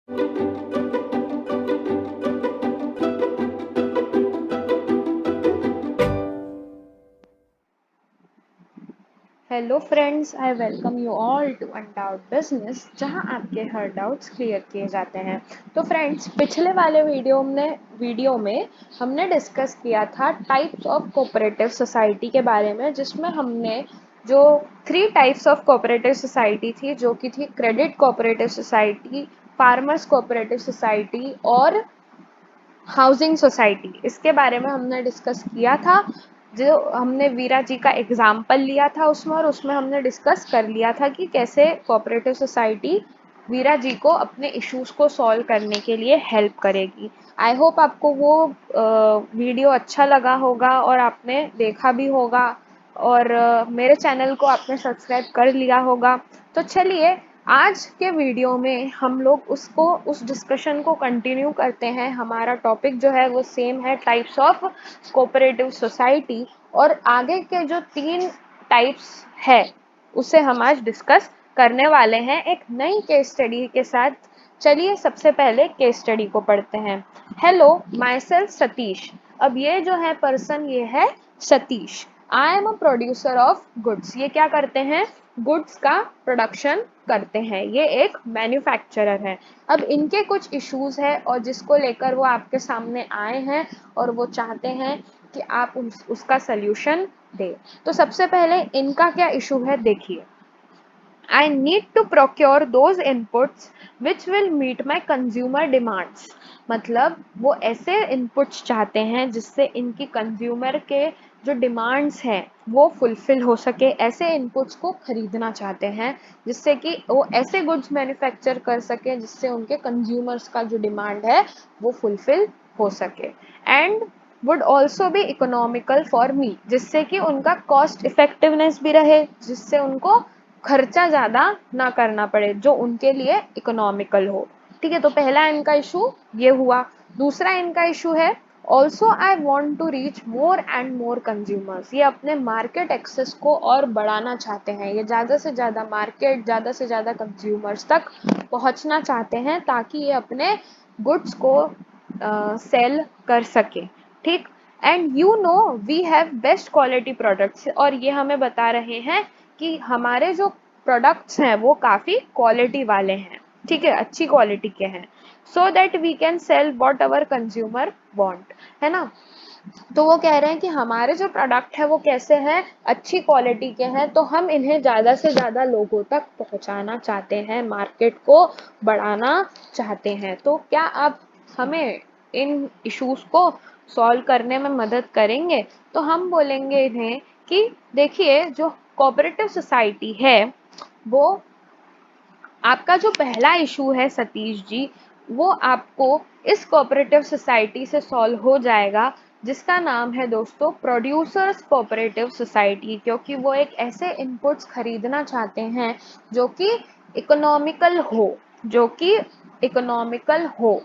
Hello friends, I welcome you all to undoubt business, जहां आपके हर doubts clear किए जाते हैं। तो फ्रेंड्स, पिछले वाले वीडियो में हमने डिस्कस किया था टाइप्स ऑफ कोऑपरेटिव सोसाइटी के बारे में, जिसमें हमने जो 3 टाइप्स ऑफ कोऑपरेटिव सोसाइटी थी, जो कि थी credit cooperative society, farmers cooperative society और हाउसिंग सोसाइटी, इसके बारे में हमने डिस्कस किया था। जो हमने वीरा जी का एग्जाम्पल लिया था उसमें, और उसमें हमने डिस्कस कर लिया था कि कैसे कोऑपरेटिव सोसाइटी वीरा जी को अपने इश्यूज को सॉल्व करने के लिए हेल्प करेगी। आई होप आपको वो वीडियो अच्छा लगा होगा और आपने देखा भी होगा, और मेरे चैनल को आपने सब्सक्राइब कर लिया होगा। तो चलिए, आज के वीडियो में हम लोग उस डिस्कशन को कंटिन्यू करते हैं। हमारा टॉपिक जो है वो सेम है, टाइप्स ऑफ कोऑपरेटिव सोसाइटी, और आगे के जो 3 टाइप्स है उसे हम आज डिस्कस करने वाले हैं एक नई केस स्टडी के साथ। चलिए, सबसे पहले केस स्टडी को पढ़ते हैं। Hello, my self Satish. अब ये जो है पर्सन, ये है Satish. I am a producer of goods. ये क्या करते हैं? गुड्स का प्रोडक्शन करते हैं। ये एक मैन्युफैक्चरर है। अब इनके कुछ इश्यूज है और जिसको लेकर वो आपके सामने आए हैं, और वो चाहते हैं कि आप उसका सल्यूशन दे। तो सबसे पहले इनका क्या इशू है, देखिए। I need to procure those inputs which will meet my consumer demands। मतलब वो ऐसे इनपुट्स चाहते हैं जिससे इनकी कंज्यूमर के जो डिमांड्स हैं वो फुलफिल हो सके। ऐसे इनपुट्स को खरीदना चाहते हैं जिससे कि वो ऐसे गुड्स मैन्युफैक्चर कर सके जिससे उनके कंज्यूमर्स का जो डिमांड है वो फुलफिल हो सके। एंड वुड ऑल्सो भी इकोनॉमिकल फॉर मी, जिससे कि उनका कॉस्ट इफेक्टिवनेस भी रहे, जिससे उनको खर्चा ज़्यादा ना करना पड़े, जो उनके लिए इकोनॉमिकल हो। ठीक है, तो पहला इनका इशू ये हुआ। दूसरा इनका इशू है, also I want to reach more and more consumers. ये अपने मार्केट एक्सेस को और बढ़ाना चाहते हैं। ये ज़्यादा से ज़्यादा मार्केट, ज़्यादा से ज़्यादा कंज्यूमर्स तक पहुंचना चाहते हैं ताकि ये अपने गुड्स को सेल कर सके। ठीक। And you know we have best quality products. और ये हमें बता रहे हैं कि हमारे जो प्रोडक्ट्स हैं वो काफ़ी क्वालिटी वाले हैं। ठीक है, अच्छी क्वालिटी के हैं। So that we can sell what our consumer want, है ना। तो वो कह रहे हैं कि हमारे जो प्रोडक्ट है वो कैसे हैं, अच्छी क्वालिटी के हैं, तो हम इन्हें ज़्यादा से ज़्यादा लोगों तक पहुंचाना चाहते हैं, मार्केट को बढ़ाना चाहते हैं। तो क्या आप हमें इन इश्यूज को सॉल्व करने में मदद करेंगे? तो हम बोलेंगे इन्हें कि देखिए, जो कोऑपरेटिव सोसाइटी है वो, आपका जो पहला इशू है सतीश जी, वो आपको इस कोऑपरेटिव सोसाइटी से सॉल्व हो जाएगा, जिसका नाम है दोस्तों प्रोड्यूसर्स कोऑपरेटिव सोसाइटी। क्योंकि वो एक ऐसे इनपुट्स खरीदना चाहते हैं जो कि इकोनॉमिकल हो, जो कि इकोनॉमिकल हो,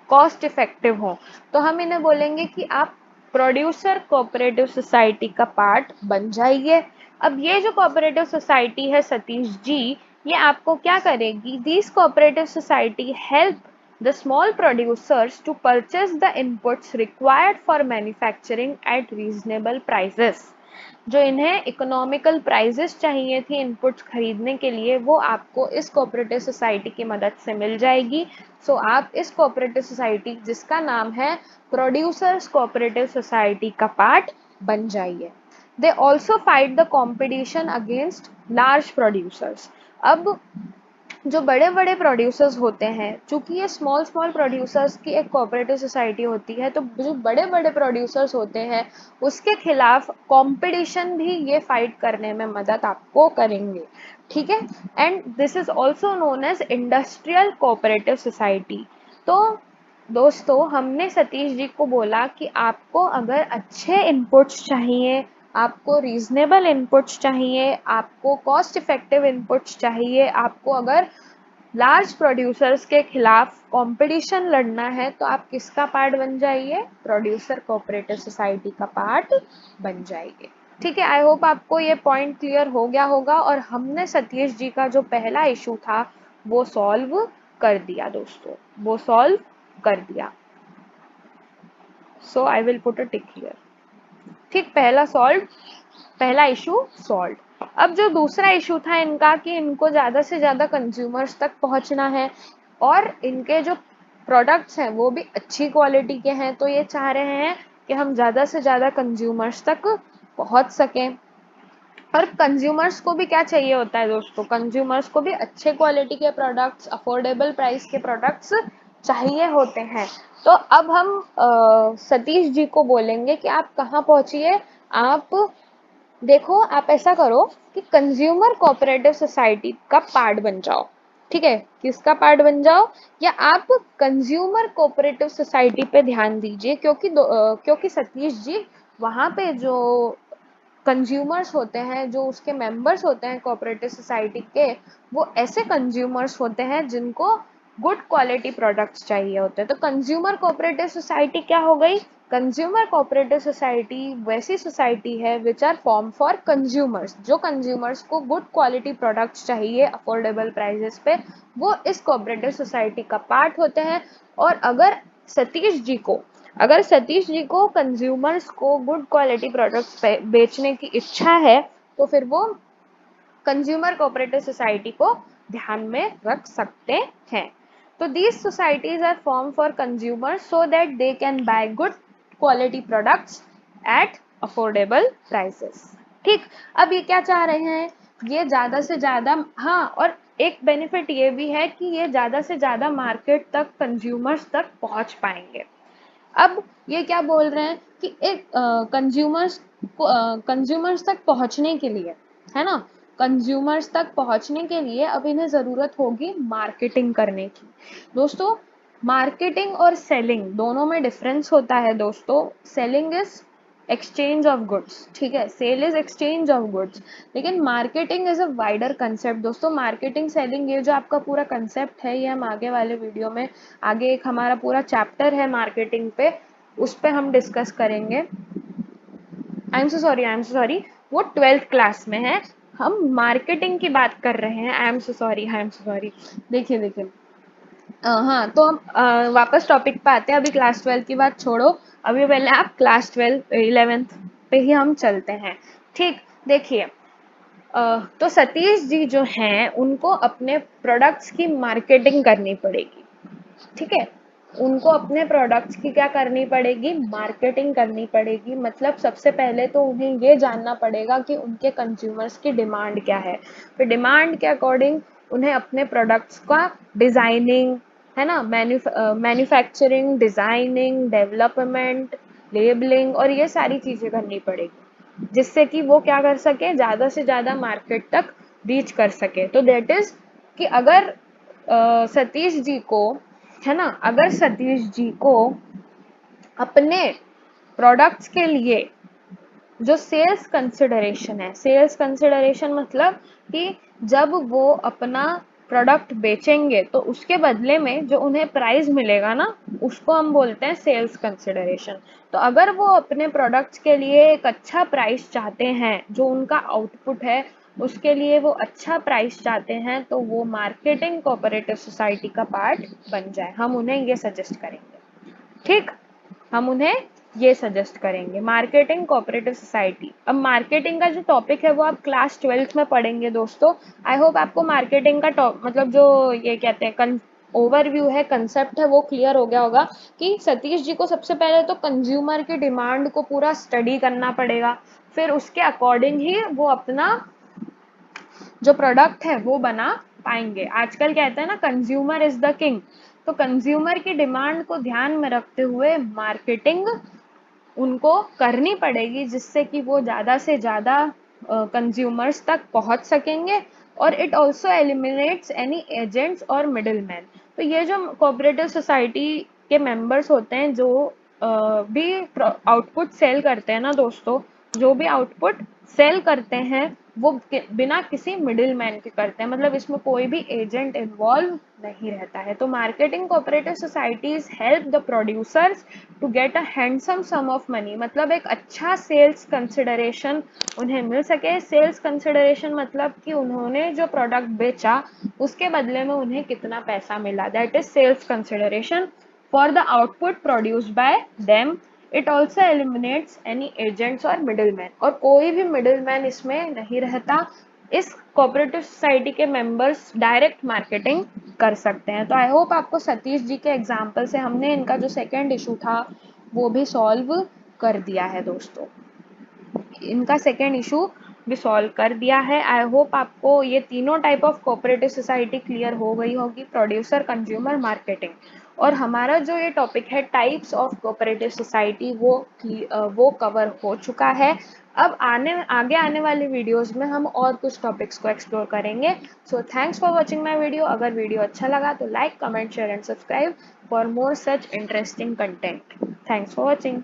कॉस्ट इफेक्टिव हो। तो हम इन्हें बोलेंगे कि आप प्रोड्यूसर कोऑपरेटिव सोसाइटी का पार्ट बन जाइए। अब ये जो कोऑपरेटिव सोसाइटी है सतीश जी, ये आपको क्या करेगी? This cooperative society help the small producers to purchase the inputs required for manufacturing at reasonable prices. जो इन्हें इकोनॉमिकल प्राइजेस चाहिए थी इनपुट्स खरीदने के लिए, वो आपको इस कोऑपरेटिव सोसाइटी की मदद से मिल जाएगी। सो आप इस कोऑपरेटिव सोसाइटी, जिसका नाम है प्रोड्यूसर्स कोऑपरेटिव सोसाइटी, का पार्ट बन जाइए। They also fight the competition against large producers. अब जो बड़े बड़े प्रोड्यूसर्स होते हैं, चूंकि ये स्मॉल स्मॉल प्रोड्यूसर्स की एक कोऑपरेटिव सोसाइटी होती है, तो जो बड़े बड़े प्रोड्यूसर्स होते हैं उसके खिलाफ कंपटीशन भी ये फाइट करने में मदद आपको करेंगे। ठीक है। And this is also known as industrial cooperative society. तो दोस्तों, हमने सतीश जी को बोला कि आपको अगर अच्छे इनपुट्स चाहिए, आपको रीजनेबल इनपुट्स चाहिए, आपको कॉस्ट इफेक्टिव इनपुट्स चाहिए, आपको अगर लार्ज प्रोड्यूसर्स के खिलाफ कंपटीशन लड़ना है, तो आप किसका पार्ट बन जाइए? प्रोड्यूसर कोऑपरेटिव सोसाइटी का पार्ट बन जाइए। ठीक है, आई होप आपको ये पॉइंट क्लियर हो गया होगा, और हमने सतीश जी का जो पहला इशू था वो सॉल्व कर दिया दोस्तों, वो सॉल्व कर दिया। So I will put a tick here. ठीक, पहला इशू सॉल्व। अब जो दूसरा इशू था इनका कि इनको ज्यादा से ज्यादा कंज्यूमर्स तक पहुंचना है और इनके जो प्रोडक्ट्स हैं वो भी अच्छी क्वालिटी के हैं, तो ये चाह रहे हैं कि हम ज्यादा से ज्यादा कंज्यूमर्स तक पहुंच सकें। और कंज्यूमर्स को भी क्या चाहिए होता है दोस्तों, कंज्यूमर्स को भी अच्छे क्वालिटी के प्रोडक्ट्स, अफोर्डेबल प्राइस के प्रोडक्ट्स चाहिए होते हैं। तो अब हम सतीश जी को बोलेंगे कि आप कहाँ पहुंचिए। आप देखो, आप ऐसा करो कि कंज्यूमर कोऑपरेटिव सोसाइटी का पार्ट बन जाओ। ठीक है, किसका पार्ट बन जाओ, या आप कंज्यूमर कोऑपरेटिव सोसाइटी पे ध्यान दीजिए, क्योंकि सतीश जी वहां पे जो कंज्यूमर्स होते हैं, जो उसके मेंबर्स होते हैं कोऑपरेटिव सोसाइटी के, वो ऐसे कंज्यूमर्स होते हैं जिनको गुड क्वालिटी प्रोडक्ट्स चाहिए होते हैं। तो कंज्यूमर कोऑपरेटिव सोसाइटी क्या हो गई, कंज्यूमर कोऑपरेटिव सोसाइटी वैसी सोसाइटी है which are form for consumers, जो कंज्यूमर्स को गुड क्वालिटी प्रोडक्ट्स चाहिए अफोर्डेबल प्राइसेस पे, वो इस कोऑपरेटिव सोसाइटी का पार्ट होते हैं। और अगर सतीश जी को कंज्यूमर्स को गुड क्वालिटी प्रोडक्ट्स बेचने की इच्छा है, तो फिर वो कंज्यूमर कोऑपरेटिव सोसाइटी को ध्यान में रख सकते हैं। तो these societies are form for consumers so that they can buy good quality products at affordable prices. ठीक, अब ये क्या चाह रहे हैं, ये ज्यादा से ज्यादा, हाँ, और एक बेनिफिट ये भी है कि ये ज्यादा से ज्यादा मार्केट तक, कंज्यूमर्स तक पहुंच पाएंगे। अब ये क्या बोल रहे हैं कि एक कंज्यूमर्स तक पहुंचने के लिए, है ना, कंज्यूमर्स तक पहुंचने के लिए अब इन्हें जरूरत होगी मार्केटिंग करने की। दोस्तों, मार्केटिंग और सेलिंग दोनों में डिफरेंस होता है दोस्तों। Selling is exchange of goods, ठीक है, sale is exchange of goods, लेकिन marketing is a wider concept दोस्तों। मार्केटिंग, सेलिंग, ये जो आपका पूरा कंसेप्ट है, ये हम आगे वाले वीडियो में, आगे एक हमारा पूरा चैप्टर है मार्केटिंग पे, उस पे हम डिस्कस करेंगे। आई एम सो सॉरी, वो 12th क्लास में है, हम मार्केटिंग की बात कर रहे हैं। I am so sorry. देखिए हाँ, तो हम वापस टॉपिक पे आते हैं। अभी क्लास 12 की बात छोड़ो, अभी पहले आप क्लास 12 11th पे ही हम चलते हैं। ठीक, देखिए, तो सतीश जी जो हैं उनको अपने प्रोडक्ट्स की मार्केटिंग करनी पड़ेगी। ठीक है, उनको अपने प्रोडक्ट्स की क्या करनी पड़ेगी, मार्केटिंग करनी पड़ेगी। मतलब सबसे पहले तो उन्हें ये जानना पड़ेगा कि उनके कंज्यूमर्स की डिमांड क्या है, फिर डिमांड के अकॉर्डिंग उन्हें अपने प्रोडक्ट्स का डिजाइनिंग, है ना, मैन्युफैक्चरिंग, डिजाइनिंग, डेवलपमेंट, लेबलिंग और ये सारी चीजें करनी पड़ेगी, जिससे कि वो क्या कर सके, ज्यादा से ज्यादा मार्केट तक रीच कर सके। तो दैट इज कि अगर सतीश जी को, है ना, अगर सतीश जी को अपने प्रोडक्ट्स के लिए जो सेल्स कंसिडरेशन है, सेल्स कंसिडरेशन मतलब कि जब वो अपना प्रोडक्ट बेचेंगे तो उसके बदले में जो उन्हें प्राइस मिलेगा ना, उसको हम बोलते हैं सेल्स कंसिडरेशन। तो अगर वो अपने प्रोडक्ट्स के लिए एक अच्छा प्राइस चाहते हैं, जो उनका आउटपुट है उसके लिए वो अच्छा प्राइस चाहते हैं, तो वो मार्केटिंग कोऑपरेटिव सोसाइटी का पार्ट बन जाए, हम उन्हें ये सजेस्ट करेंगे। ठीक, हम उन्हें ये सजेस्ट करेंगे मार्केटिंग कोऑपरेटिव सोसाइटी। अब मार्केटिंग का जो टॉपिक है वो आप क्लास 12th में पढ़ेंगे दोस्तों। आई होप आपको मार्केटिंग का मतलब जो ये कहते हैं ओवरव्यू है, कंसेप्ट है, वो क्लियर हो गया होगा कि सतीश जी को सबसे पहले तो कंज्यूमर की डिमांड को पूरा स्टडी करना पड़ेगा, फिर उसके अकॉर्डिंग ही वो अपना जो प्रोडक्ट है वो बना पाएंगे। आजकल कहते हैं ना, कंज्यूमर इज द किंग। तो कंज्यूमर की डिमांड को ध्यान में रखते हुए मार्केटिंग उनको करनी पड़ेगी, जिससे कि वो ज़्यादा से ज़्यादा कंज्यूमर्स तक पहुंच सकेंगे। और it also eliminates any agents और मिडिल मैन। तो ये जो कोऑपरेटिव सोसाइटी के मेंबर्स होते हैं, जो भी आउटपुट सेल करते हैं ना दोस्तों, जो भी आउटपुट सेल करते हैं वो बिना किसी मिडिल मैन के करते हैं, मतलब इसमें कोई भी एजेंट इन्वॉल्व नहीं रहता है। तो marketing cooperative societies help the producers to get a handsome sum of money, मतलब एक अच्छा सेल्स कंसिडरेशन उन्हें मिल सके। सेल्स कंसिडरेशन मतलब कि उन्होंने जो प्रोडक्ट बेचा उसके बदले में उन्हें कितना पैसा मिला, that is sales consideration for the output produced by them. It also eliminates any agents और मिडिल मैन, और कोई भी मिडिल मैन इसमें नहीं रहता। इस कोऑपरेटिव सोसाइटी के मेंबर्स डायरेक्ट मार्केटिंग कर सकते हैं। तो आई होप आपको सतीश जी के एग्जाम्पल से हमने इनका जो सेकेंड इशू था वो भी सॉल्व कर दिया है दोस्तों, इनका सेकेंड इशू भी सॉल्व कर दिया है। आई होप आपको ये तीनों type of cooperative society clear हो गई होगी, प्रोड्यूसर, कंज्यूमर, मार्केटिंग। और हमारा जो ये टॉपिक है टाइप्स ऑफ कोऑपरेटिव सोसाइटी वो कवर हो चुका है। अब आगे आने वाले वीडियोस में हम और कुछ टॉपिक्स को एक्सप्लोर करेंगे। So thanks for watching my video. अगर वीडियो अच्छा लगा तो like, comment, share and subscribe for more such interesting content. Thanks for watching.